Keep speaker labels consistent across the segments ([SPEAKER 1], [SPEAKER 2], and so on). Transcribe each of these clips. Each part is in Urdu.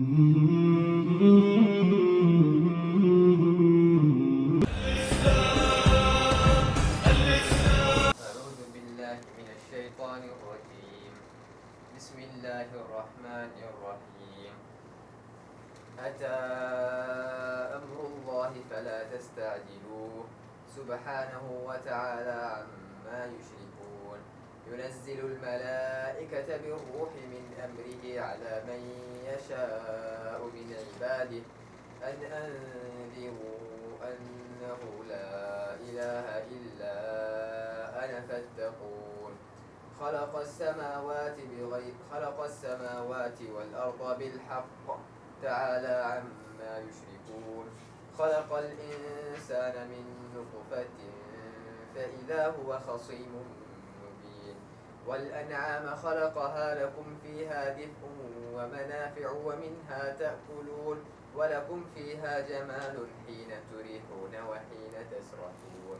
[SPEAKER 1] أعوذ بالله من الشيطان الرجيم. بسم الله الرحمن الرحيم. أتى أمر الله فلا تستعجلوه سبحانه وتعالى عما يشركون. ينزل الملائكة بالروح من أمره على من يشاء من عباده أن أنذروا أنه لا إله إلا أنا فاتقون. خلق السماوات والأرض بالحق تعالى عما يشركون. خلق الإنسان من نطفة فإذا هو خصيم مبين. والأنعام خلقها لكم فيها دفء ومنافع ومنها تأكلون ولكم فيها جمال حين تريحون وحين تسرحون.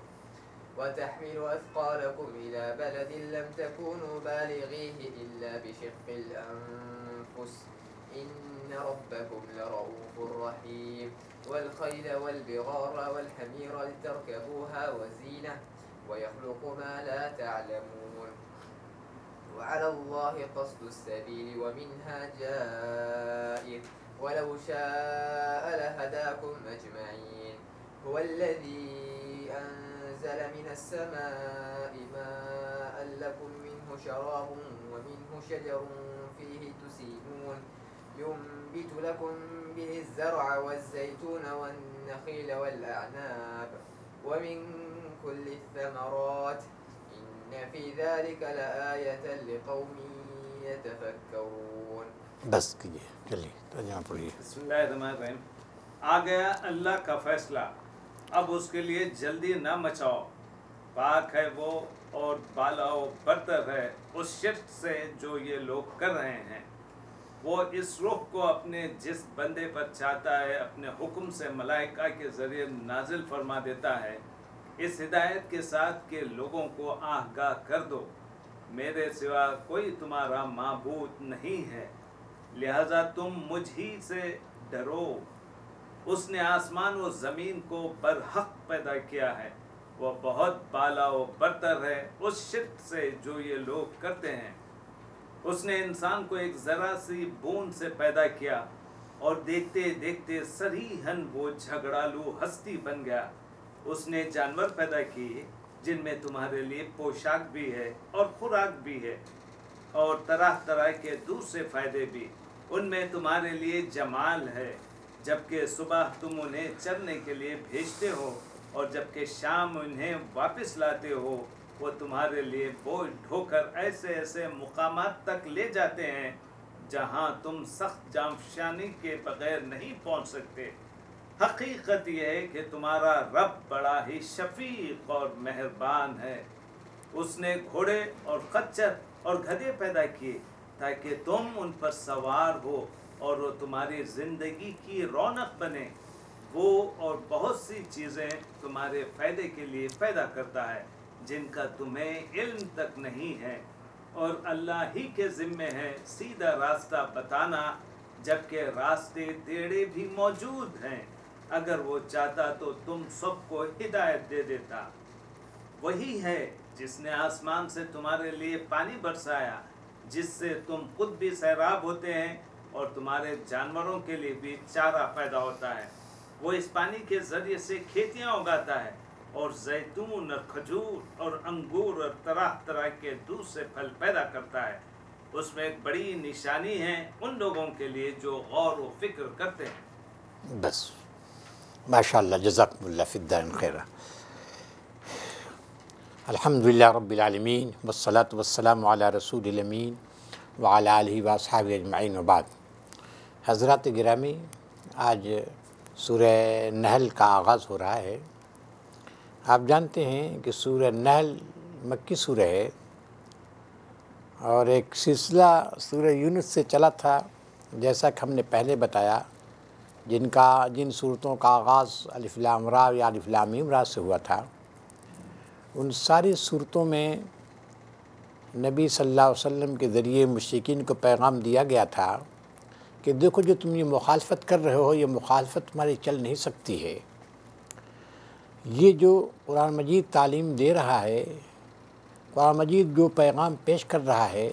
[SPEAKER 1] وتحمل أثقالكم إلى بلد لم تكونوا بالغيه إلا بشق الأنفس إن ربكم لرؤوف رحيم. والخيل والبغال والحمير لتركبوها وزينة ويخلق ما لا تعلمون. وعلى الله قصد السبيل ومنها جائر ولو شاء لهداكم أجمعين. هو الذي أنزل من السماء ماء لكم منه شراب ومنه شجر فيه تسيمون. ينبت لكم به الزرع والزيتون والنخيل والأعناب ومن كل الثمرات إن في ذلك لآية لقوم يتفكرون.
[SPEAKER 2] بس کیجیے، چلیے ترجمہ پڑھیے۔
[SPEAKER 3] بسم اللہ الرحمن الرحیم۔ آ گیا اللہ کا فیصلہ، اب اس کے لیے جلدی نہ مچاؤ، پاک ہے وہ اور بالا و برتر ہے اس شرک سے جو یہ لوگ کر رہے ہیں۔ وہ اس روح کو اپنے جس بندے پر چاہتا ہے اپنے حکم سے ملائکہ کے ذریعے نازل فرما دیتا ہے، اس ہدایت کے ساتھ کہ لوگوں کو آگاہ کر دو میرے سوا کوئی تمہارا معبود نہیں ہے، لہذا تم مجھ ہی سے ڈرو۔ اس نے آسمان و زمین کو برحق پیدا کیا ہے، وہ بہت بالا و برتر ہے اس شرک سے جو یہ لوگ کرتے ہیں۔ اس نے انسان کو ایک ذرا سی بوند سے پیدا کیا اور دیکھتے دیکھتے صریحاً وہ جھگڑالو ہستی بن گیا۔ اس نے جانور پیدا کیے جن میں تمہارے لیے پوشاک بھی ہے اور خوراک بھی ہے اور طرح طرح کے دوسرے فائدے بھی، ان میں تمہارے لیے جمال ہے، جبکہ صبح تم انہیں چرنے کے لیے بھیجتے ہو اور جبکہ شام انہیں واپس لاتے ہو۔ وہ تمہارے لیے بوجھ ڈھو کر ایسے ایسے مقامات تک لے جاتے ہیں جہاں تم سخت جانفشانی کے بغیر نہیں پہنچ سکتے۔ حقیقت یہ ہے کہ تمہارا رب بڑا ہی شفیق اور مہربان ہے۔ اس نے گھوڑے اور خچر اور گدھے پیدا کیے تاکہ تم ان پر سوار ہو اور وہ تمہاری زندگی کی رونق بنے۔ وہ اور بہت سی چیزیں تمہارے فائدے کے لیے پیدا کرتا ہے جن کا تمہیں علم تک نہیں ہے، اور اللہ ہی کے ذمے ہے سیدھا راستہ بتانا، جبکہ راستے ٹیڑھے بھی موجود ہیں۔ اگر وہ چاہتا تو تم سب کو ہدایت دے دیتا۔ وہی ہے جس نے آسمان سے تمہارے لیے پانی برسایا جس سے تم خود بھی سیراب ہوتے ہیں اور تمہارے جانوروں کے لیے بھی چارہ پیدا ہوتا ہے۔ وہ اس پانی کے ذریعے سے کھیتیاں اگاتا ہے اور زیتون اور کھجور اور انگور اور طرح طرح کے دوسرے پھل پیدا کرتا ہے۔ اس میں ایک بڑی نشانی ہے ان لوگوں کے لیے جو غور و فکر کرتے ہیں۔
[SPEAKER 2] بس ماشاءاللہ، جزاکم اللہ فی الدارین خیرہ۔ الحمدللہ رب العالمین والصلاة والسلام علی رسول الامین وعلی آلہ واصحابہ اجمعین وبعد۔ حضرات گرامی، آج سورہ نحل کا آغاز ہو رہا ہے۔ آپ جانتے ہیں کہ سورہ نحل مکی سورہ ہے اور ایک سلسلہ سورہ یونس سے چلا تھا، جیسا کہ ہم نے پہلے بتایا، جن صورتوں کا آغاز الف لام را یا الف لام میم را سے ہوا تھا۔ ان ساری صورتوں میں نبی صلی اللہ علیہ وسلم کے ذریعے مشرکین کو پیغام دیا گیا تھا کہ دیکھو جو تم یہ مخالفت کر رہے ہو، یہ مخالفت تمہاری چل نہیں سکتی ہے۔ یہ جو قرآن مجید تعلیم دے رہا ہے، قرآن مجید جو پیغام پیش کر رہا ہے،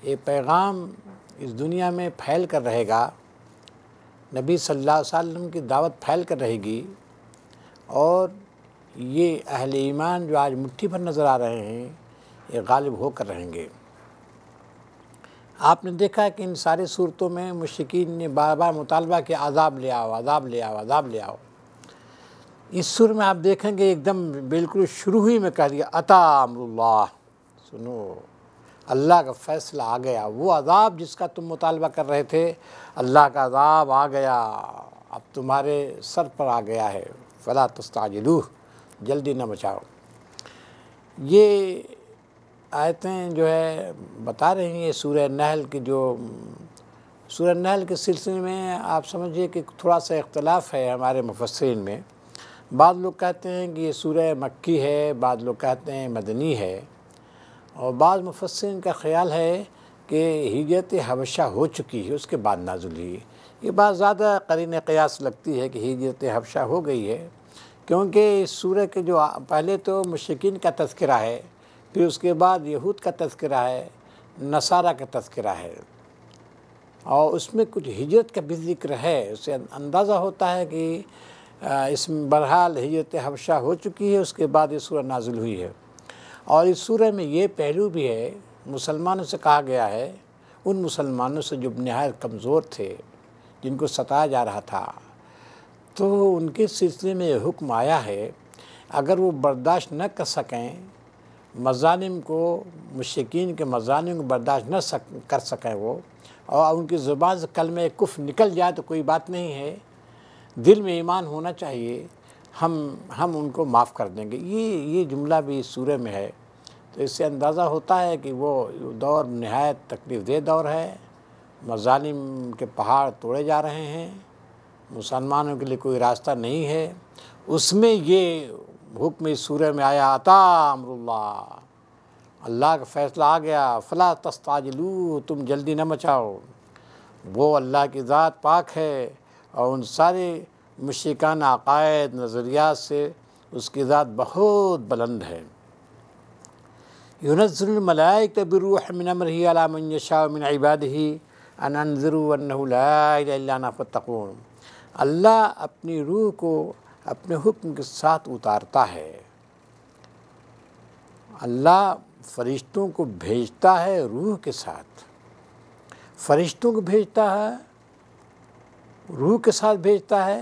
[SPEAKER 2] یہ پیغام اس دنیا میں پھیل کر رہے گا، نبی صلی اللہ علیہ وسلم کی دعوت پھیل کر رہے گی، اور یہ اہل ایمان جو آج مٹھی بھر نظر آ رہے ہیں یہ غالب ہو کر رہیں گے۔ آپ نے دیکھا کہ ان ساری صورتوں میں مشرکین نے بار بار مطالبہ کیا، عذاب لے آؤ، عذاب لے آؤ، عذاب لے آؤ۔ اس سورہ میں آپ دیکھیں گے ایک دم بالکل شروع ہی میں کہہ دیا اتا امر اللہ، سنو اللہ کا فیصلہ آ گیا، وہ عذاب جس کا تم مطالبہ کر رہے تھے، اللہ کا عذاب آ گیا، اب تمہارے سر پر آ گیا ہے، فلا تستعجلوہ، جلدی نہ مچاؤ۔ یہ آیتیں جو ہے بتا رہی ہیں سورہ نحل کی، جو سورہ نحل کے سلسلے میں آپ سمجھیے کہ تھوڑا سا اختلاف ہے ہمارے مفسرین میں۔ بعض لوگ کہتے ہیں کہ یہ سورہ مکی ہے، بعض لوگ کہتے ہیں مدنی ہے، اور بعض مفسرین کا خیال ہے کہ ہجرت حبشہ ہو چکی ہے، اس کے بعد نازل ہوئی۔ یہ بات زیادہ قرین قیاس لگتی ہے کہ ہجرت حبشہ ہو گئی ہے، کیونکہ اس سورہ کے جو پہلے تو مشرکین کا تذکرہ ہے، پھر اس کے بعد یہود کا تذکرہ ہے، نصارہ کا تذکرہ ہے، اور اس میں کچھ ہجرت کا بھی ذکر ہے۔ اس سے اندازہ ہوتا ہے کہ اس میں بہرحال ہجرت حبشہ ہو چکی ہے، اس کے بعد یہ سورہ نازل ہوئی ہے۔ اور اس سورہ میں یہ پہلو بھی ہے، مسلمانوں سے کہا گیا ہے، ان مسلمانوں سے جو نہایت کمزور تھے، جن کو ستایا جا رہا تھا، تو ان کے سلسلے میں یہ حکم آیا ہے، اگر وہ برداشت نہ کر سکیں مظالم کو، مشرکین کے مظالم کو برداشت نہ کر سکیں وہ، اور ان کی زبان سے کلمہ کفر نکل جائے تو کوئی بات نہیں ہے، دل میں ایمان ہونا چاہیے، ہم ان کو معاف کر دیں گے۔ یہ جملہ بھی اس سورہ میں ہے، تو اس سے اندازہ ہوتا ہے کہ وہ دور نہایت تکلیف دہ دور ہے، مظالم کے پہاڑ توڑے جا رہے ہیں، مسلمانوں کے لیے کوئی راستہ نہیں ہے، اس میں یہ حکم اس سورہ میں آیا اتا امر اللہ، اللہ کا فیصلہ آ گیا، فلا تستعجلوا، تم جلدی نہ مچاؤ۔ وہ اللہ کی ذات پاک ہے، اور ان سارے مشرکانہ عقائد نظریات سے اس کی ذات بہت بلند ہے۔ ينزل الملائکۃ بالروح من امرہ علی من یشاء من عبادہ ان انذروا انہ لا الہ الا انا فاتقون۔ اللہ اپنی روح کو اپنے حکم کے ساتھ اتارتا ہے، اللہ فرشتوں کو بھیجتا ہے روح کے ساتھ، فرشتوں کو بھیجتا ہے، روح کے ساتھ بھیجتا ہے،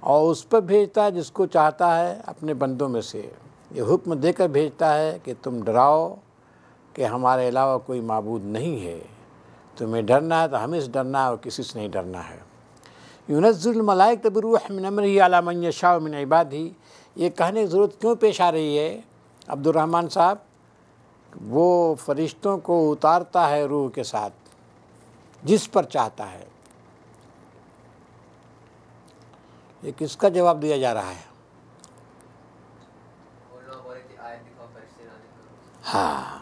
[SPEAKER 2] اور اس پر بھیجتا ہے جس کو چاہتا ہے اپنے بندوں میں سے۔ یہ حکم دے کر بھیجتا ہے کہ تم ڈراؤ کہ ہمارے علاوہ کوئی معبود نہیں ہے، تمہیں ڈرنا ہے تو ہمیں سے ڈرنا ہے اور کسی سے نہیں ڈرنا ہے۔ ينزل الملائکۃ بالروح من امرہ علی من یشاء من عبادہ، یہ کہنے کی ضرورت کیوں پیش آ رہی ہے عبد الرحمن صاحب؟ وہ فرشتوں کو اتارتا ہے روح کے ساتھ جس پر چاہتا ہے۔ یہ کس کا جواب دیا جا رہا ہے؟ ہاں،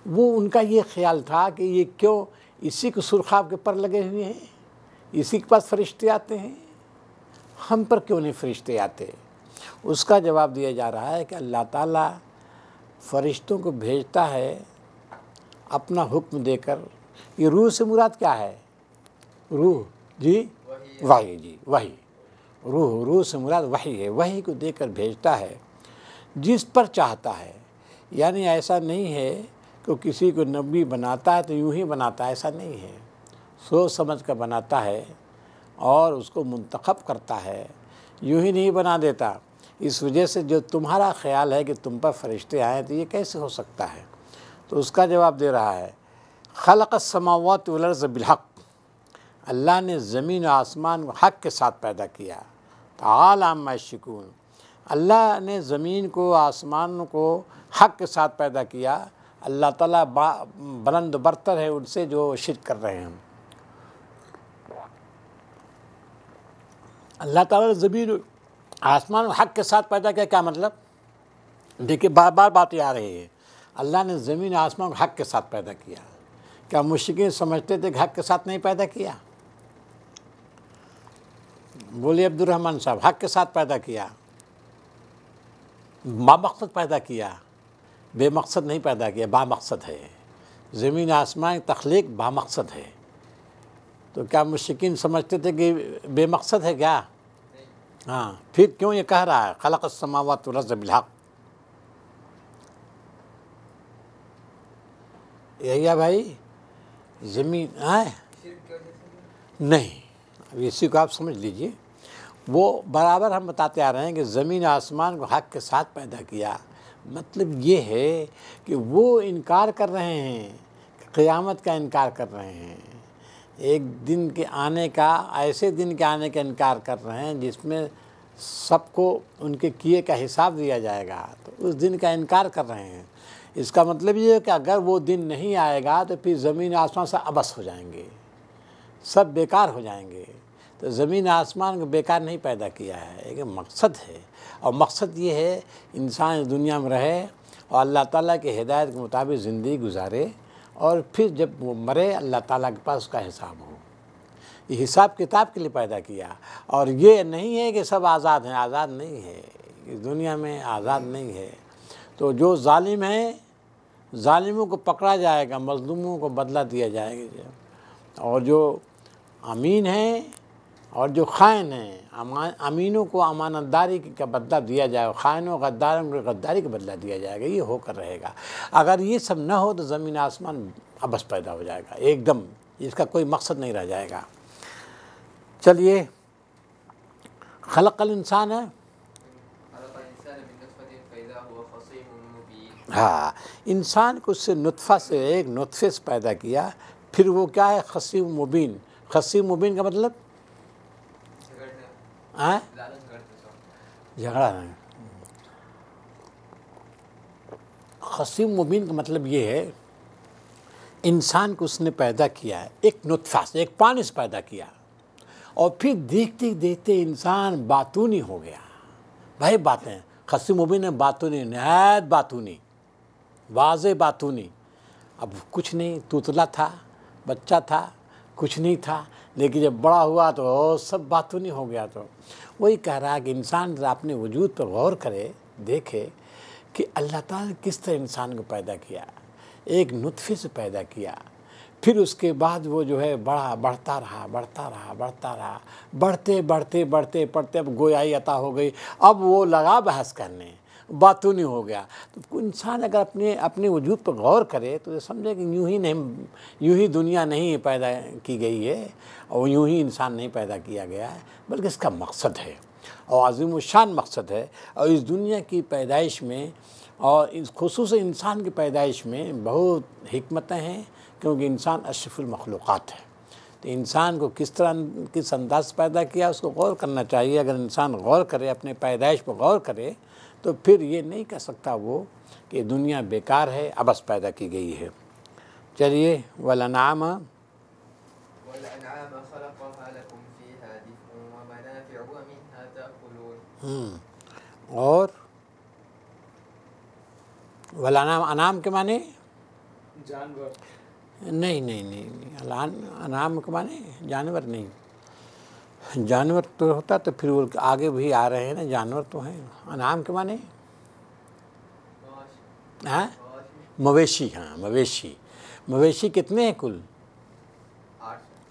[SPEAKER 2] وہ ان کا یہ خیال تھا کہ یہ کیوں اسی کو سرخاب کے پر لگے ہوئے ہیں، اسی کے پاس فرشتے آتے ہیں، ہم پر کیوں نہیں فرشتے آتے؟ اس کا جواب دیا جا رہا ہے کہ اللہ تعالیٰ فرشتوں کو بھیجتا ہے اپنا حکم دے کر۔ یہ روح سے مراد کیا ہے؟ روح جی وحی، جی وحی، روح سے مراد وحی ہے، وحی کو دے کر بھیجتا ہے جس پر چاہتا ہے۔ یعنی ایسا نہیں ہے کہ کسی کو نبی بناتا ہے تو یوں ہی بناتا ہے، ایسا نہیں ہے، سوچ سمجھ کر بناتا ہے اور اس کو منتخب کرتا ہے، یوں ہی نہیں بنا دیتا۔ اس وجہ سے جو تمہارا خیال ہے کہ تم پر فرشتے آئیں تو یہ کیسے ہو سکتا ہے؟ تو اس کا جواب دے رہا ہے، خلق السماوات والارض بالحق، اللہ نے زمین و آسمان کو حق کے ساتھ پیدا کیا، تعالی عما یشرکون، اللہ نے زمین کو آسمان کو حق کے ساتھ پیدا کیا، اللہ تعالیٰ بلند برتر ہے ان سے جو شرک کر رہے ہیں۔ اللہ تعالیٰ نے زمین آسمان کو حق کے ساتھ پیدا کیا، کیا مطلب؟ دیکھیے بار بار باتیں آ رہی ہے، اللہ نے زمین آسمان کو حق کے ساتھ پیدا کیا، کیا مشرکین سمجھتے تھے کہ حق کے ساتھ نہیں پیدا کیا؟ بولیے عبد الرحمن صاحب، حق کے ساتھ پیدا کیا، با مقصد پیدا کیا، بے مقصد نہیں پیدا کیا، با مقصد ہے۔ زمین آسمان کی تخلیق با مقصد ہے، تو کیا مشرکین سمجھتے تھے کہ بے مقصد ہے کیا؟ ہاں، پھر کیوں یہ کہہ رہا ہے خلق السماوات والارض بالحق؟ یہی ہے بھائی، زمین نہیں، اب اسی کو آپ سمجھ لیجئے، وہ برابر ہم بتاتے آ رہے ہیں کہ زمین آسمان کو حق کے ساتھ پیدا کیا، مطلب یہ ہے کہ وہ انکار کر رہے ہیں، قیامت کا انکار کر رہے ہیں، ایک دن کے آنے کا، ایسے دن کے آنے کا انکار کر رہے ہیں جس میں سب کو ان کے کیے کا حساب دیا جائے گا، تو اس دن کا انکار کر رہے ہیں۔ اس کا مطلب یہ ہے کہ اگر وہ دن نہیں آئے گا تو پھر زمین آسمان سے عبث ہو جائیں گے، سب بیکار ہو جائیں گے۔ تو زمین آسمان کو بیکار نہیں پیدا کیا ہے، ایک مقصد ہے، اور مقصد یہ ہے انسان اس دنیا میں رہے اور اللہ تعالیٰ کی ہدایت کے مطابق زندگی گزارے، اور پھر جب وہ مرے اللہ تعالیٰ کے پاس اس کا حساب ہو۔ یہ حساب کتاب کے لیے پیدا کیا، اور یہ نہیں ہے کہ سب آزاد ہیں، آزاد نہیں ہے، اس دنیا میں آزاد نہیں ہے۔ تو جو ظالم ہیں، ظالموں کو پکڑا جائے گا، مظلوموں کو بدلہ دیا جائے گا، اور جو امین ہیں اور جو خائن ہیں، امینوں کو امانت داری کا بدلہ دیا جائے گا، خائنوں غداروں کو غداری کا بدلہ دیا جائے گا، یہ ہو کر رہے گا۔ اگر یہ سب نہ ہو تو زمین آسمان عبث پیدا ہو جائے گا، ایک دم اس کا کوئی مقصد نہیں رہ جائے گا۔ چلیے، خلق الانسان ہے، ہاں، انسان کو اس سے نطفہ سے، ایک نطفے سے پیدا کیا، پھر وہ کیا ہے؟ خصیم مبین۔ خصیم مبین کا مطلب جھگڑا نہیں، خصیم مبین کا مطلب یہ ہے انسان کو اس نے پیدا کیا ہے ایک نطفہ سے، ایک پانی سے پیدا کیا، اور پھر دیکھتے دیکھتے انسان باتونی ہو گیا۔ بھائی باتیں خصیم مبین ہے، باتونی، نہایت باتونی، واضح باتونی۔ اب کچھ نہیں، توتلا تھا، بچہ تھا، کچھ نہیں تھا، لیکن جب بڑا ہوا تو سب باتونی ہو گیا۔ تو وہی کہہ رہا ہے کہ انسان اپنے وجود پر غور کرے، دیکھے کہ اللہ تعالیٰ نے کس طرح انسان کو پیدا کیا، ایک نطفے سے پیدا کیا، پھر اس کے بعد وہ جو ہے بڑھتا رہا، بڑھتے اب گویائی عطا ہو گئی، اب وہ لگا بحث کرنے، باتونی ہو گیا۔ تو انسان اگر اپنے وجود پر غور کرے تو یہ سمجھے کہ یوں ہی دنیا نہیں پیدا کی گئی ہے، اور یوں ہی انسان نہیں پیدا کیا گیا ہے، بلکہ اس کا مقصد ہے، اور عظیم الشان مقصد ہے۔ اور اس دنیا کی پیدائش میں، اور خصوصاً انسان کی پیدائش میں بہت حکمتیں ہیں، کیونکہ انسان اشرف المخلوقات ہے۔ تو انسان کو کس انداز سے پیدا کیا، اس کو غور کرنا چاہیے۔ اگر انسان غور کرے، اپنے پیدائش پر غور کرے، تو پھر یہ نہیں کہہ سکتا وہ کہ دنیا بیکار ہے، عبث پیدا کی گئی ہے۔ چلیے، والانعام اور والانعام، انعام کے معنی
[SPEAKER 3] جانور
[SPEAKER 2] نہیں، انعام کے معنی جانور نہیں، جانور تو ہوتا تو پھر وہ آگے بھی آ رہے ہیں نا، جانور تو ہیں۔ انعام کے معنی ہاں، مویشی، ہاں مویشی کتنے ہیں کل؟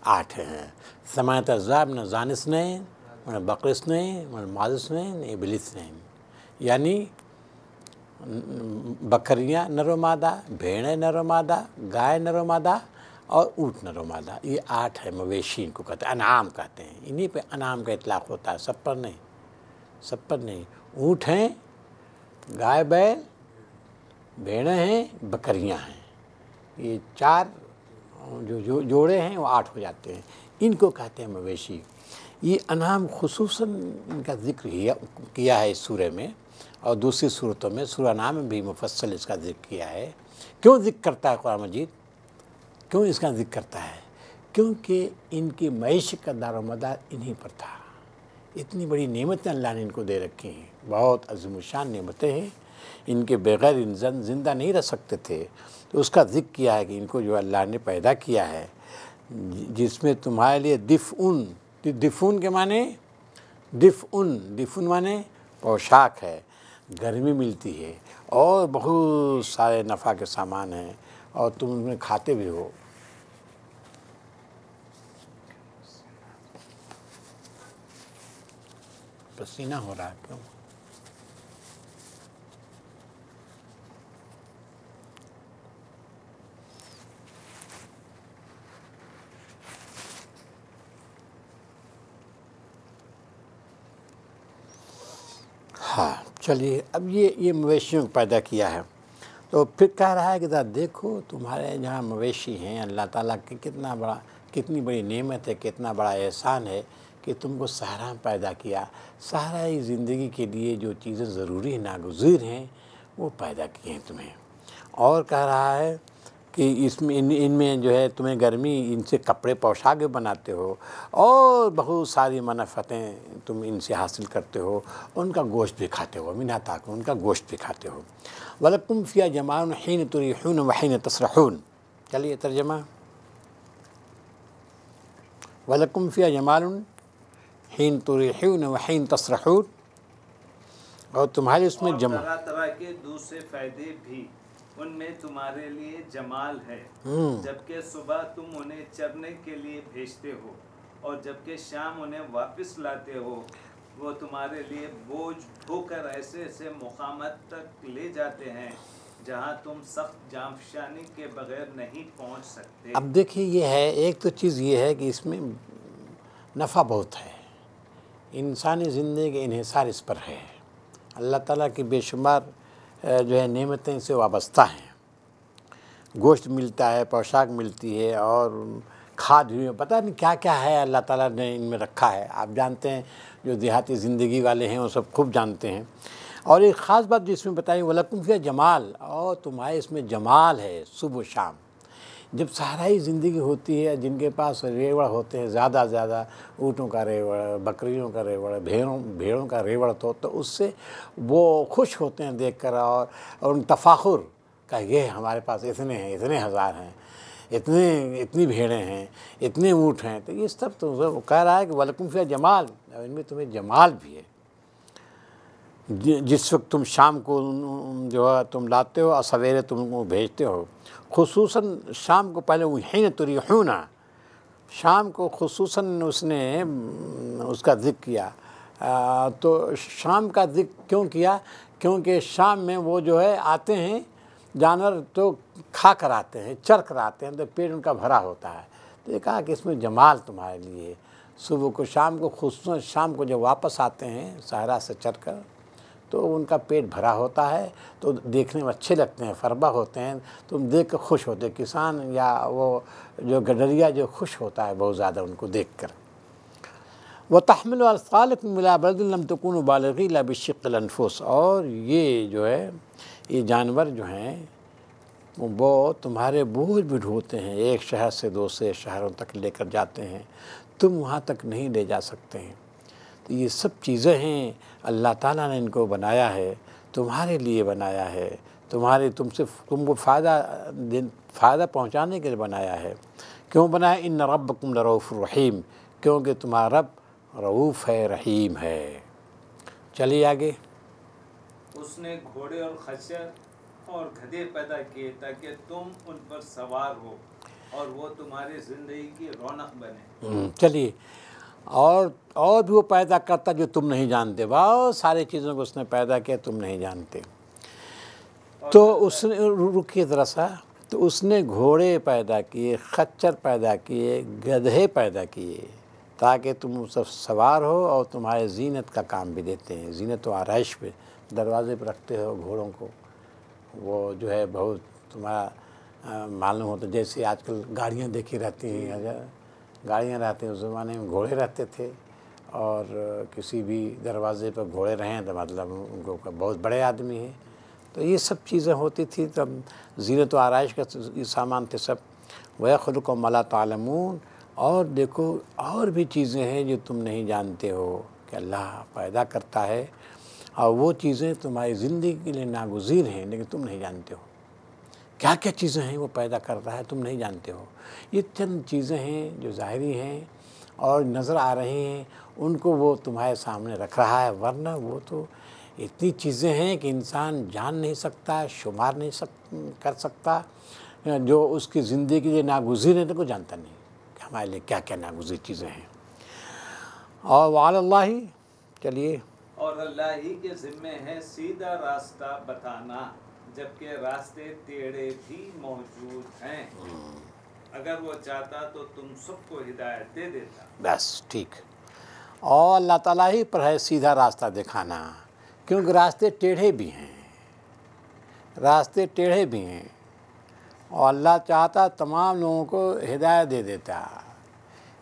[SPEAKER 2] 8 ہیں۔ ثمانیۃ اضراب من الضأن اثنین، من البقر اثنین، من المعز اثنین، ابل اثنین، یعنی بکریاں نر و مادہ، بھیڑیں نر و مادہ، گائے نر و مادہ، اور اونٹ نر و مادہ، یہ 8 ہے مویشی، ان کو کہتے ہیں، انعام کہتے ہیں، انہی پہ انعام کا اطلاق ہوتا ہے، سب پر نہیں۔ اونٹ ہیں، گائے بیل، بھیڑیں ہیں، بکریاں ہیں، یہ 4 جو جوڑے ہیں وہ 8 ہو جاتے ہیں، ان کو کہتے ہیں مویشی۔ یہ انعام خصوصاً ان کا ذکر کیا ہے اس سورہ میں، اور دوسری صورتوں میں، سورہ انعام میں بھی مفصل اس کا ذکر کیا ہے۔ کیوں ذکر کرتا ہے قرآن مجید؟ کیوں اس کا ذکر کرتا ہے؟ کیونکہ ان کی معیشت کا دار و مدار انہی پر تھا۔ اتنی بڑی نعمتیں اللہ نے ان کو دے رکھی ہیں، بہت عظیم الشان نعمتیں ہیں، ان کے بغیر انسان زندہ نہیں رہ سکتے تھے، تو اس کا ذکر کیا ہے کہ ان کو جو اللہ نے پیدا کیا ہے، جس میں تمہارے لیے دفعون کے معنی دفعون معنی پوشاک ہے، گرمی ملتی ہے اور بہت سارے نفع کے سامان ہیں، اور تم ان میں کھاتے بھی ہو۔ پسینہ ہو رہا ہے کیوں؟ ہاں چلیے، اب یہ مویشیوں کو پیدا کیا ہے، تو پھر کہہ رہا ہے کہ ذرا دیکھو تمہارے جہاں مویشی ہیں، اللہ تعالیٰ کی کتنی بڑی نعمت ہے، کتنا بڑا احسان ہے کہ تم کو صحرا میں پیدا کیا، صحرائی زندگی کے لیے جو چیزیں ضروری ناگزیر ہیں وہ پیدا کی ہیں تمہیں۔ اور کہہ رہا ہے کہ اس میں ان میں جو ہے تمہیں گرمی، ان سے کپڑے پوشاک بھی بناتے ہو، اور بہت ساری منفعتیں تم ان سے حاصل کرتے ہو، ان کا گوشت بھی کھاتے ہو، منھا تاکلون، ان کا گوشت بھی کھاتے ہو۔ وَلَكُمْ فِيهَا جَمَالٌ حِينَ تُرِيحُونَ وَحِينَ تَسْرَحُونَ۔ چلیے ترجمہ، وَلَكُمْ فِيهَا جَمَالٌ حِينَ تُرِيحُونَ وَحِينَ تَسْرَحُونَ، اور تمہارے اس میں
[SPEAKER 3] اور طرح طرح کے دوسرے فائدے بھی ان میں تمہارے لیے جمال ہے، جبکہ صبح تم انہیں چرنے کے لیے بھیجتے ہو اور جبکہ شام انہیں واپس لاتے ہو، وہ تمہارے لیے بوجھ ڈھو کر ایسے ایسے مقامات تک لے جاتے ہیں جہاں تم سخت جانفشانی کے بغیر نہیں پہنچ سکتے۔
[SPEAKER 2] اب دیکھیے یہ ہے، ایک تو چیز یہ ہے کہ اس میں نفع بہت ہے، انسانی زندگی کے انحصار اس پر ہے، اللہ تعالیٰ کی بے شمار جو ہے نعمتیں سے وابستہ ہیں، گوشت ملتا ہے، پوشاک ملتی ہے، اور کھاد بھی، پتہ نہیں کیا کیا ہے اللہ تعالیٰ نے ان میں رکھا ہے، آپ جانتے ہیں، جو دیہاتی زندگی والے ہیں وہ سب خوب جانتے ہیں۔ اور ایک خاص بات جو اس میں بتائی، وَلَكُمْ فِيهَا جمال، اور تمہارے اس میں جمال ہے صبح و شام۔ جب صحرائی زندگی ہوتی ہے، جن کے پاس ریوڑ ہوتے ہیں زیادہ اونٹوں کا ریوڑ، بکریوں کا ریوڑ، بھیڑوں کا ریوڑ، تو اس سے وہ خوش ہوتے ہیں دیکھ کر، اور ان تفاخر کہ یہ ہمارے پاس اتنے ہیں، اتنے ہزار ہیں، اتنی بھیڑیں ہیں، اتنے اونٹ ہیں، تو یہ سب تو وہ کہہ رہا ہے کہ وَلَكُمْ فِيهَا جمال، اور ان میں تمہیں جمال بھی ہے۔ جس وقت تم شام کو جو ہے تم لاتے ہو اور سویرے تم کو بھیجتے ہو، خصوصاً شام کو، پہلے حین تریحون، شام کو خصوصاً اس نے اس کا ذکر کیا، تو شام کا ذکر کیوں کیا؟ کیونکہ شام میں وہ جو ہے آتے ہیں جانور، تو کھا کر آتے ہیں، چر کر آتے ہیں، تو پیٹ ان کا بھرا ہوتا ہے، تو یہ کہا کہ اس میں جمال تمہارے لیے ہے۔ صبح کو، شام کو، خصوصاً شام کو جب واپس آتے ہیں صحرا سے چر کر، تو ان کا پیٹ بھرا ہوتا ہے، تو دیکھنے میں اچھے لگتے ہیں، فربہ ہوتے ہیں، تم دیکھ کر خوش ہوتے، کسان یا وہ جو گڈریا جو خوش ہوتا ہے بہت زیادہ ان کو دیکھ کر۔ وَتَحْمِلُ أَثْقَالَكُمْ إِلَىٰ بَلَدٍ لَّمْ تَكُونُوا بَالِغِيهِ إِلَّا بِشِقِّ الْأَنفُسِ، اور یہ جو ہے یہ جانور جو ہیں وہ تمہارے بوجھ بھی ڈھوتے ہیں، ایک شہر سے دوسرے شہروں تک لے کر جاتے ہیں، تم وہاں تک نہیں لے جا سکتے ہیں۔ تو یہ سب چیزیں ہیں، اللہ تعالیٰ نے ان کو بنایا ہے، تمہارے لیے بنایا ہے، تم کو فائدہ پہنچانے کے لیے بنایا ہے۔ کیوں بنایا؟ ان ربکم لرؤوف رحیم، کیونکہ تمہارا رب رؤوف ہے، رحیم ہے۔ چلیے آگے۔
[SPEAKER 3] اس نے گھوڑے اور خچر اور گدھے پیدا کیے تاکہ تم ان پر سوار ہو اور وہ تمہاری زندگی کی رونق بنے۔
[SPEAKER 2] چلیے، اور بھی وہ پیدا کرتا جو تم نہیں جانتے، بہت ساری چیزوں کو اس نے پیدا کیا تم نہیں جانتے۔ تو اس نے، رکیے ذرا سا، تو اس نے گھوڑے پیدا کیے، خچر پیدا کیے، گدھے پیدا کیے، تاکہ تم سب سوار ہو، اور تمہارے زینت کا کام بھی دیتے ہیں، زینت و آرائش پہ دروازے پہ رکھتے ہو گھوڑوں کو، وہ جو ہے بہت تمہارا معلوم ہوتا، جیسے آج کل گاڑیاں دیکھی رہتی ہیں، گاڑیاں رہتی ہیں، اس زمانے میں گھوڑے رہتے تھے، اور کسی بھی دروازے پر گھوڑے رہیں تو مطلب ان کو بہت بڑے آدمی ہیں، تو یہ سب چیزیں ہوتی تھی، تب زینت و آرائش کا یہ سامان تھے سب۔ وَيَخْلُقُ مَا لَا تَعْلَمُونَ، اور دیکھو اور بھی چیزیں ہیں جو تم نہیں جانتے ہو کہ اللہ پیدا کرتا ہے، اور وہ چیزیں تمہاری زندگی کے لیے ناگزیر ہیں لیکن تم نہیں جانتے ہو۔ کیا کیا چیزیں ہیں وہ پیدا کرتا ہے تم نہیں جانتے ہو۔ یہ چند چیزیں ہیں جو ظاہری ہیں اور نظر آ رہی ہیں، ان کو وہ تمہارے سامنے رکھ رہا ہے، ورنہ وہ تو اتنی چیزیں ہیں کہ انسان جان نہیں سکتا، شمار نہیں کر سکتا، جو اس کی زندگی کے لیے ناگزیر ہیں تو کوئی جانتا نہیں کہ ہمارے لیے کیا کیا ناگزیر چیزیں ہیں۔ اور وعلی اللہ، چلیے،
[SPEAKER 3] اور اللہ ہی کے ذمے ہے سیدھا راستہ بتانا، جبکہ راستے ٹیڑھے بھی موجود ہیں۔ اگر وہ چاہتا تو تم سب کو ہدایت دے دیتا۔
[SPEAKER 2] بس ٹھیک۔ اور اللہ تعالیٰ ہی پر ہے سیدھا راستہ دکھانا، کیونکہ راستے ٹیڑھے بھی ہیں، راستے ٹیڑھے بھی ہیں، اور اللہ چاہتا تمام لوگوں کو ہدایت دے دیتا۔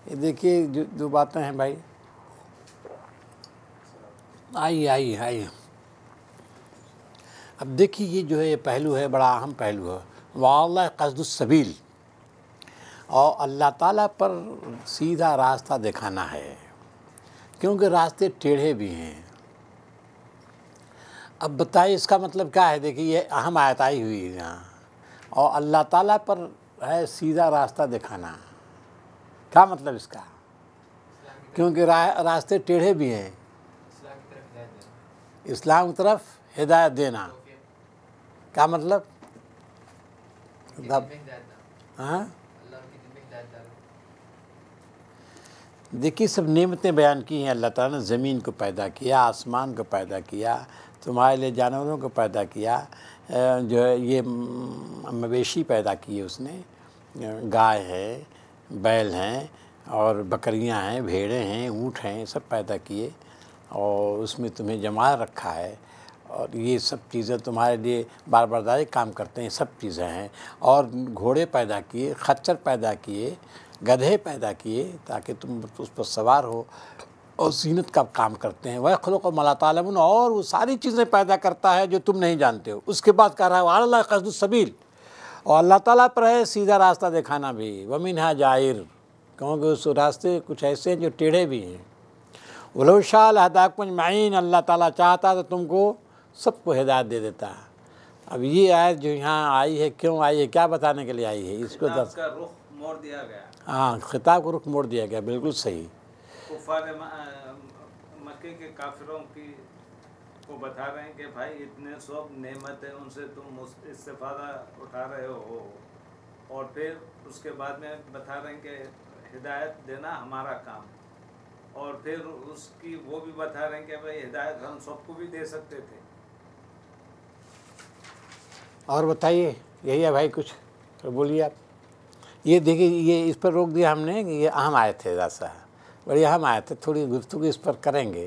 [SPEAKER 2] یہ دیکھیے جو باتیں ہیں بھائی، آئیے اب دیکھیے یہ جو ہے یہ پہلو ہے، بڑا اہم پہلو ہے، واللہ قصد السبیل، اور اللہ تعالیٰ پر سیدھا راستہ دکھانا ہے، کیونکہ راستے ٹیڑھے بھی ہیں۔ اب بتائیے اس کا مطلب کیا ہے؟ دیکھیے یہ اہم آیت آئی ہوئی ہے یہاں، اور اللہ تعالیٰ پر ہے سیدھا راستہ دکھانا، کیا مطلب اس کا؟ کیونکہ راستے ٹیڑھے بھی ہیں، اسلام کی طرف ہدایت دینا، کیا مطلب؟ ہاں دیکھیے سب نعمتیں بیان کی ہیں اللہ تعالیٰ نے، زمین کو پیدا کیا، آسمان کو پیدا کیا، تمہارے لیے جانوروں کو پیدا کیا، جو ہے یہ مویشی پیدا کیے اس نے، گائے ہے، بیل ہیں، اور بکریاں ہیں، بھیڑیں ہیں، اونٹ ہیں، سب پیدا کیے، اور اس میں تمہیں جما رکھا ہے، اور یہ سب چیزیں تمہارے لیے بار برداری کام کرتے ہیں، سب چیزیں ہیں، اور گھوڑے پیدا کیے، خچر پیدا کیے، گدھے پیدا کیے تاکہ تم اس پر سوار ہو، اور زینت کا کام کرتے ہیں، وَيَخْلُقُ مَا لَا تَعْلَمُونَ، اور وہ ساری چیزیں پیدا کرتا ہے جو تم نہیں جانتے ہو۔ اس کے بعد کہہ رہا ہے وَعَلَى اللَّهِ قَصْدُ السَّبِيلِ، اور اللہ تعالیٰ پر ہے سیدھا راستہ دکھانا بھی، وَمِنْهَا جَائِرٌ، کیونکہ اس راستے کچھ ایسے ہیں جو ٹیڑھے بھی ہیں، وَلَوْ شَاءَ لَهَدَاكُمْ أَجْمَعِينَ، اللہ تعالیٰ چاہتا تو تم کو سب کو ہدایت دے دیتا۔ اب یہ آیت جو یہاں آئی ہے کیوں آئی ہے، کیا بتانے کے لیے آئی ہے؟ اس کو
[SPEAKER 3] خطاب کا رخ موڑ دیا گیا،
[SPEAKER 2] ہاں خطاب کو رخ موڑ دیا گیا، بالکل صحیح۔
[SPEAKER 3] کفار مکے کے کافروں کو بتا رہے ہیں کہ بھائی اتنے سب نعمت ہیں، ان سے تم استفادہ اٹھا رہے ہو، اور پھر اس کے بعد میں بتا رہے ہیں کہ ہدایت دینا ہمارا کام، اور پھر اس کی وہ بھی بتا رہے ہیں کہ بھائی ہدایت ہم سب کو بھی دے سکتے تھے۔
[SPEAKER 2] اور بتائیے، یہی ہے بھائی کچھ تو بولیے آپ۔ یہ دیکھیے یہ اس پر روک دیا ہم نے کہ یہ اہم آیت ہے، ذرا سا بڑی اہم آیت ہے، تھوڑی گفتگو اس پر کریں گے،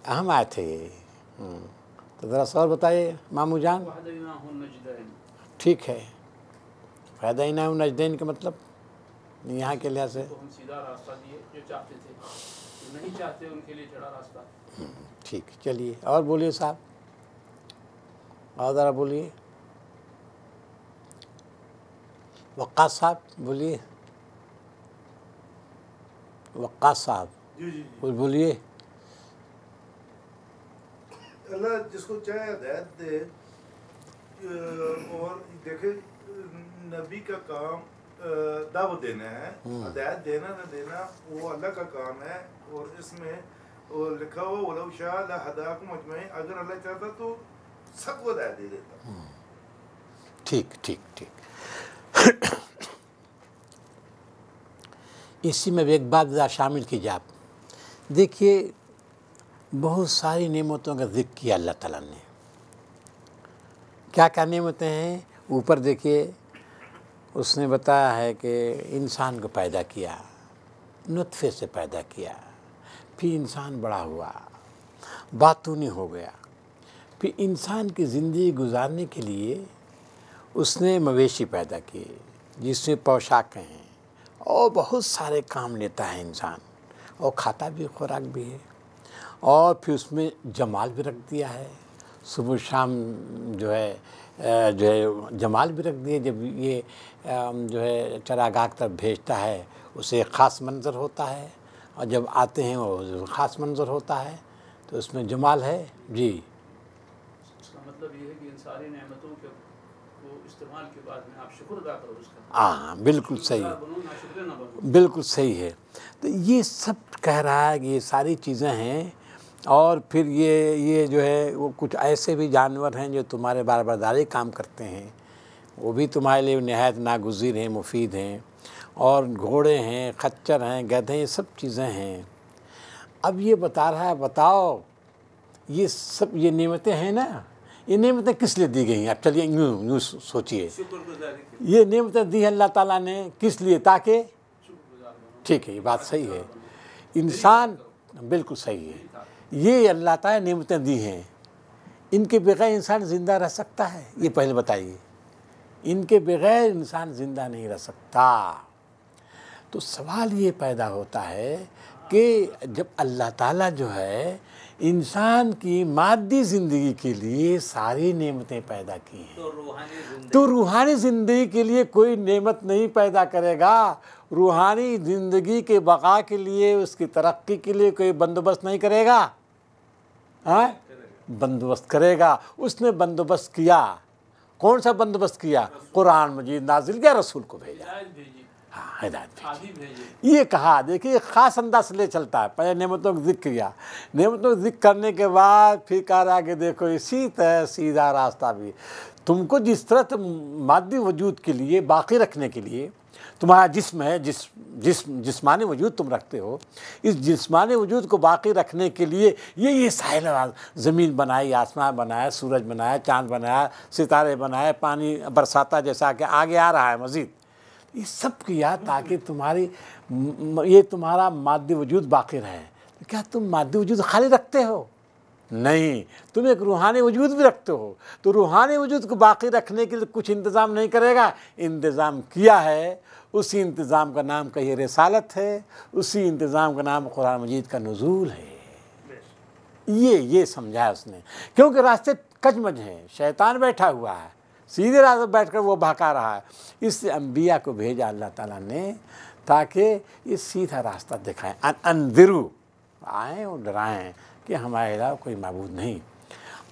[SPEAKER 2] اہم آیت ہے یہ۔ تو ذرا سا اور بتائیے مامو جان۔ ٹھیک ہے، فہدیناہ النجدین کا مطلب یہاں کے لحاظ سے
[SPEAKER 4] ہم سیدھا راستہ دیے، جو چاہتے تھے، جو نہیں چاہتے ان کے لیے ٹیڑھا راستہ۔
[SPEAKER 2] ٹھیک، چلیے اور بولیے صاحب، اور ذرا بولیے، وقاص صاحب بولیے، وقاص صاحب کچھ بولیے۔
[SPEAKER 5] اللہ جس کو چاہے ہدایت دے، اور دیکھے نبی کا کام دعوت دینا ہے، ہدایت دینا نہ دینا وہ اللہ کا کام ہے، اور اس میں وہ لکھا ہوا وَلَوْ شَاءَ لَهَدَاكُمْ أَجْمَعِينَ، اگر اللہ چاہتا تو سب کو ہدایت دے دیتا۔
[SPEAKER 2] ٹھیک ٹھیک ٹھیک۔ اسی میں ایک بات ذرا شامل کیجیے آپ، دیکھیے بہت ساری نعمتوں کا ذکر کیا اللہ تعالیٰ نے، کیا کیا نعمتیں ہیں اوپر دیکھیے، اس نے بتایا ہے کہ انسان کو پیدا کیا، نطفے سے پیدا کیا، پھر انسان بڑا ہوا، باتونی ہو گیا، پھر انسان کی زندگی گزارنے کے لیے اس نے مویشی پیدا کیے جس میں پوشاکیں ہیں، اور بہت سارے کام لیتا ہے انسان، اور کھاتا بھی، خوراک بھی ہے، اور پھر اس میں جمال بھی رکھ دیا ہے، صبح شام جو ہے جمال بھی رکھ دیا، جب یہ جو ہے چراگاہ کی طرف بھیجتا ہے اسے ایک خاص منظر ہوتا ہے، اور جب آتے ہیں وہ خاص منظر ہوتا ہے، تو تو اس میں جمال ہے. جی
[SPEAKER 4] اس کا مطلب یہ ہے کہ ان ساری نعمتوں کے کو استعمال کے بعد میں آپ شکر ادا کرو اس کا.
[SPEAKER 2] ہاں بالکل صحیح,
[SPEAKER 4] بنو نہ شکر نہ بنو.
[SPEAKER 2] بالکل صحیح ہے. تو یہ سب کہہ رہا ہے کہ یہ ساری چیزیں ہیں. اور پھر یہ جو ہے وہ کچھ ایسے بھی جانور ہیں جو تمہارے باربرداری کام کرتے ہیں, وہ بھی تمہارے لیے نہایت ناگزیر ہیں, مفید ہیں. اور گھوڑے ہیں, خچر ہیں, گدھے, یہ سب چیزیں ہیں. اب یہ بتا رہا ہے بتاؤ یہ سب یہ نعمتیں ہیں نا, یہ نعمتیں کس لیے دی گئی ہیں؟ اب چلیے یوں سوچئے,
[SPEAKER 3] شکر گزاری کے
[SPEAKER 2] یہ نعمتیں دی ہیں اللہ تعالیٰ نے کس لیے؟ تاکہ ٹھیک ہے, یہ بات صحیح ہے. انسان بالکل صحیح ہے. یہ اللہ تعالیٰ نے نعمتیں دی ہیں, ان کے بغیر انسان زندہ رہ سکتا ہے؟ یہ پہلے بتائیے. ان کے بغیر انسان زندہ نہیں رہ سکتا. تو سوال یہ پیدا ہوتا ہے کہ جب اللہ تعالیٰ جو ہے انسان کی مادی زندگی کے لیے ساری نعمتیں پیدا کی ہیں, تو روحانی زندگی کے لیے کوئی نعمت نہیں پیدا کرے گا. روحانی زندگی کے بقا کے لیے, اس کی ترقی کے لیے کوئی بندوبست نہیں کرے گا. ہاں بندوبست کرے گا. اس نے بندوبست کیا. کون سا بندوبست کیا؟ قرآن مجید نازل کیا, رسول کو بھیجا. ہاں ہدایت بھیجی. یہ کہا دیکھیے ایک خاص انداز سے لے چلتا ہے. پہلے نعمتوں کا ذکر کیا, نعمتوں کا ذکر کرنے کے بعد پھر کہہ رہا کہ دیکھو اسی طرح سیدھا راستہ بھی تم کو جس طرح مادی وجود کے لیے باقی رکھنے کے لیے تمہارا جسم ہے, جسمانی وجود تم رکھتے ہو, اس جسمانی وجود کو باقی رکھنے کے لیے یہ سائل زمین بنائی, آسمان بنایا, سورج بنایا, چاند بنایا, ستارے بنائے, پانی برساتا جیسا کہ آگے آ رہا ہے مزید. یہ سب کیا تاکہ یہ تمہارا مادی وجود باقی رہے. کیا تم مادی وجود خالی رکھتے ہو؟ نہیں, تم ایک روحانی وجود بھی رکھتے ہو. تو روحانی وجود کو باقی رکھنے کے لیے کچھ انتظام نہیں کرے گا؟ انتظام کیا ہے. اسی انتظام کا نام کہیے رسالت ہے, اسی انتظام کا نام قرآن مجید کا نزول ہے. یہ سمجھایا اس نے, کیونکہ راستے کچمج ہیں, شیطان بیٹھا ہوا ہے, سیدھے راستے بیٹھ کر وہ بہکا رہا ہے. اس سے انبیاء کو بھیجا اللہ تعالیٰ نے تاکہ یہ سیدھا راستہ دکھائیں. انذرو, آئیں اور ڈرائیں کہ ہمارے علاوہ کوئی معبود نہیں.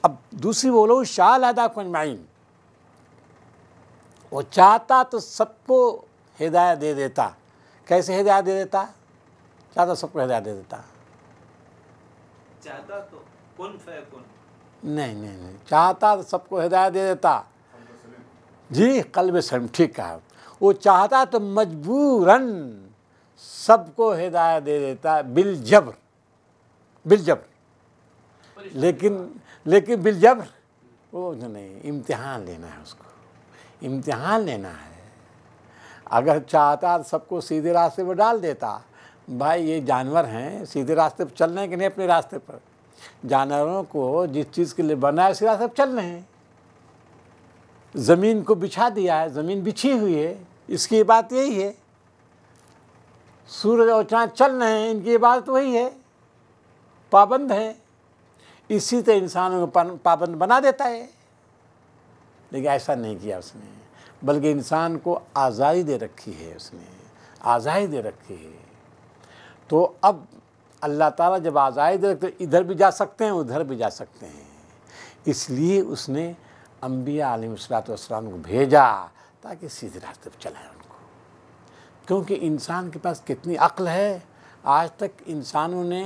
[SPEAKER 2] اب دوسری بولو شاء لہداکم اجمعین, وہ چاہتا تو سب کو ہدایت دے دیتا. کیسے ہدایت دے دیتا؟ چاہتا سب کو ہدایت دے دیتا.
[SPEAKER 3] چاہتا تو کن فیکن,
[SPEAKER 2] نہیں, چاہتا تو سب کو ہدایت دے دیتا. جی قلب سلیم, ٹھیک کہا. وہ چاہتا تو مجبوراً سب کو ہدایت دے دیتا بالجبر, لیکن بالجبر وہ نہیں, امتحان لینا ہے اس کو, امتحان لینا ہے. اگر چاہتا سب کو سیدھے راستے پر ڈال دیتا. بھائی یہ جانور ہیں, سیدھے راستے پر چل رہے ہیں کہ نہیں اپنے راستے پر؟ جانوروں کو جس چیز کے لیے بنا ہے اسی راستے پر چل رہے ہیں. زمین کو بچھا دیا ہے, زمین بچھی ہوئی ہے, اس کی بات یہی ہے. سورج اور چاند چل رہے ہیں, ان کی عبادت وہی ہے, پابند ہیں. اسی طرح انسانوں کو پابند بنا دیتا ہے. لیکن ایسا نہیں کیا اس نے, بلکہ انسان کو آزادی دے رکھی ہے. اس نے آزادی دے رکھی ہے. تو اب اللہ تعالیٰ جب آزادی دے رکھتے ادھر بھی جا سکتے ہیں, ادھر بھی جا سکتے ہیں. اس لیے اس نے انبیاء علیہ السلام کو بھیجا تاکہ سیدھے راستے پر چلائیں ان کو. کیونکہ انسان کے پاس کتنی عقل ہے, آج تک انسانوں نے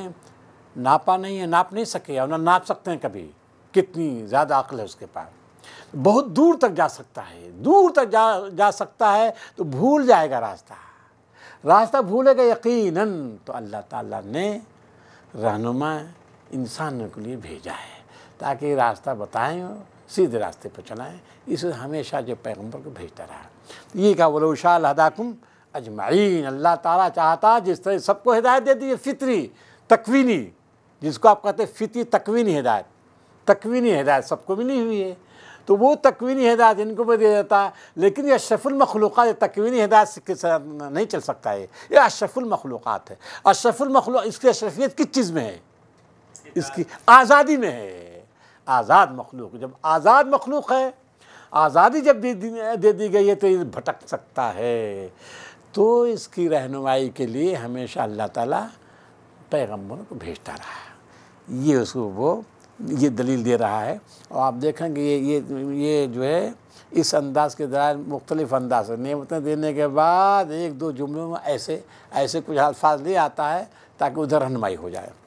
[SPEAKER 2] ناپا نہیں ہے, ناپ نہیں سکے اور نہ ناپ سکتے ہیں کبھی. کتنی زیادہ عقل ہے اس کے پاس, بہت دور تک جا سکتا ہے. دور تک جا سکتا ہے تو بھول جائے گا راستہ بھولے گا یقیناً. تو اللہ تعالیٰ نے رہنما انسانوں کے لیے بھیجا ہے تاکہ راستہ بتائیں اور سیدھے راستے پر چلائیں. اس لیے ہمیشہ جو پیغمبر کو بھیجتا رہا. یہ کہا وَلَوْ شَاءَ لَهَدَاكُمْ اجمعین. اللہ تعالیٰ چاہتا جس طرح سب کو ہدایت دے دی, فطری تکوینی, جس کو آپ کہتے ہیں فطری تکوینی ہدایت. تکوینی ہدایت سب کو ملی ہوئی ہے, تو وہ تکوینی ہدایت ان کو بھی دے دیتا ہے. لیکن یہ اشرف المخلوقات تکوینی ہدایت کے ساتھ نہیں چل سکتا ہے. یہ اشرف المخلوقات ہے. اشرف المخلوق, اس کی اشرفیت کس چیز میں ہے؟ اس کی آزادی میں ہے. آزاد مخلوق, جب آزاد مخلوق ہے, آزادی جب دے دی گئی ہے تو یہ بھٹک سکتا ہے. تو اس کی رہنمائی کے لیے ہمیشہ اللہ تعالیٰ پیغمبروں کو بھیجتا رہا. یہ اس کو وہ یہ دلیل دے رہا ہے۔ اور آپ دیکھیں گے یہ جو ہے اس انداز کے دوران مختلف انداز ہے، نعمتیں دینے کے بعد ایک دو جملوں میں ایسے کچھ الفاظ لے آتا ہے تاکہ ادھر رہنمائی ہو جائے۔